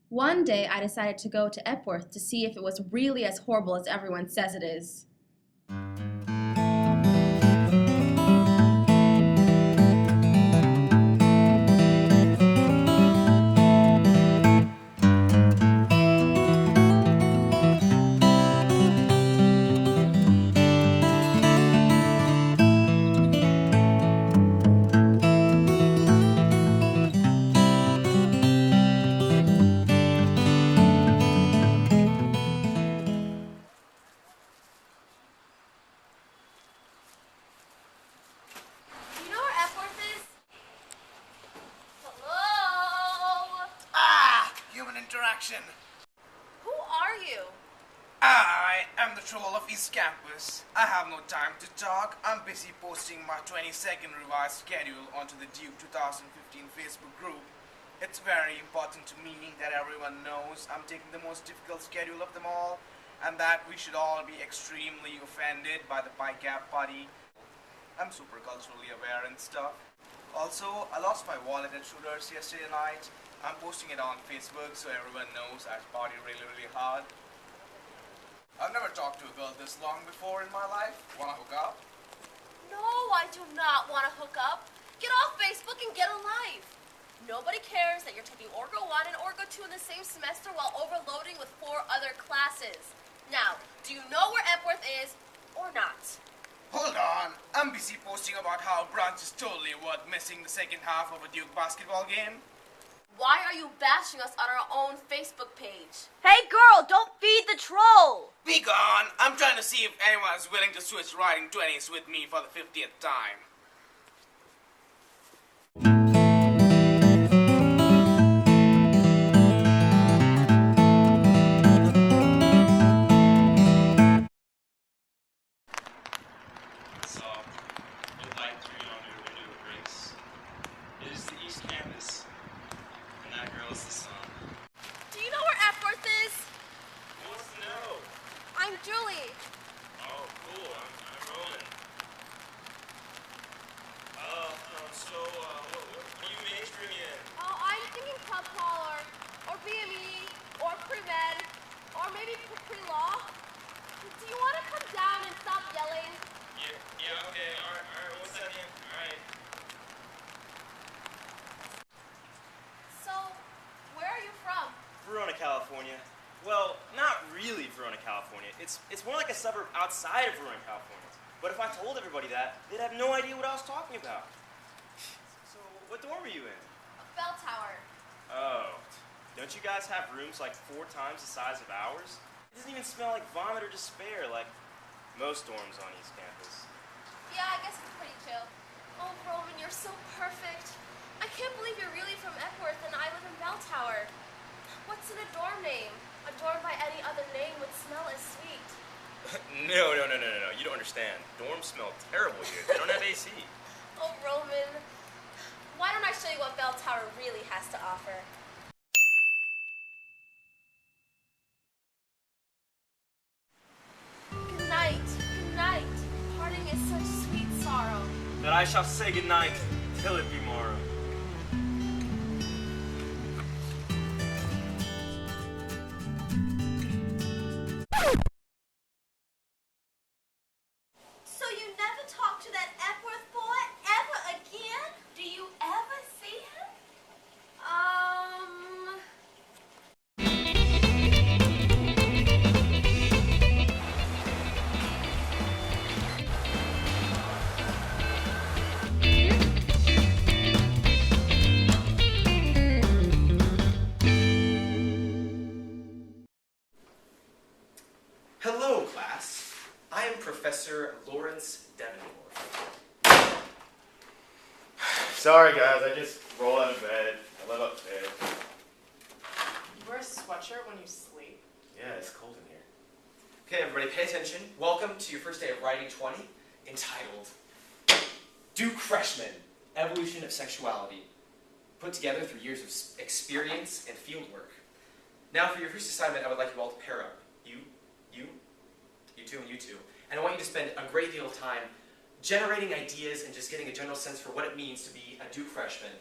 One day I decided to go to Epworth to see if it was really as horrible as everyone says it is. Who are you? I am the troll of East Campus. I have no time to talk. I'm busy posting my 22nd revised schedule onto the Duke 2015 Facebook group. It's very important to me that everyone knows I'm taking the most difficult schedule of them all, and that we should all be extremely offended by the pie cap party. I'm super culturally aware and stuff. Also, I lost my wallet at Shooters yesterday night. I'm posting it on Facebook so everyone knows I party really hard. I've never talked to a girl this long before in my life. Wanna hook up? No, I do not want to hook up. Get off Facebook and get a life. Nobody cares that you're taking Orgo 1 and Orgo 2 in the same semester while overloading with 4 other classes. Now, do you know where Epworth is or not? Hold on. I'm busy posting about how brunch is totally worth missing the second half of a Duke basketball game. Why are you bashing us on our own Facebook page? Hey girl, don't feed the troll! Be gone! I'm trying to see if anyone is willing to switch riding 20s with me for the 50th time. So, with light through on your window breaks. It is the East Campus, and that girl is the sun. Do you know where Epworth is? Who wants to know? I'm Julie. Oh, cool. I'm Roman. What are you majoring in? Oh, I'm thinking pub crawl or BME or pre-med or maybe pre-law. Do you want to come down and stop yelling? Yeah, okay. Alright, what's that name? Alright. So, where are you from? Verona, California. Well, not really Verona, California. It's more like a suburb outside of Verona, California. But if I told everybody that, they'd have no idea what I was talking about. So, what dorm are you in? Bell Tower. Oh, don't you guys have rooms like 4 times the size of ours? It doesn't even smell like vomit or despair like most dorms on East Campus. Yeah, I guess it's pretty chill. Oh, Roman, you're so perfect. I can't believe you're really from Epworth and I live in Bell Tower. What's in a dorm name? A dorm by any other name would smell as sweet. No. You don't understand. Dorms smell terrible here. They don't have AC. Oh, Roman. Why don't I show you what Bell Tower really has to offer? Good night. Parting is such sweet sorrow. But I shall say goodnight till it be morrow. So you never talk to that Epworth boy ever again? Do you ever see him? Hello, class. I am Professor Lawrence Devendorf. Sorry, guys. I just roll out of bed. I live upstairs. You wear a sweatshirt when you sleep? Yeah, it's cold in here. Okay, everybody, pay attention. Welcome to your first day of Writing 20, entitled Duke Freshman, Evolution of Sexuality, put together through years of experience and fieldwork. Now, for your first assignment, I would like you all to pair up. You two, and you two. And I want you to spend a great deal of time generating ideas and just getting a general sense for what it means to be a Duke freshman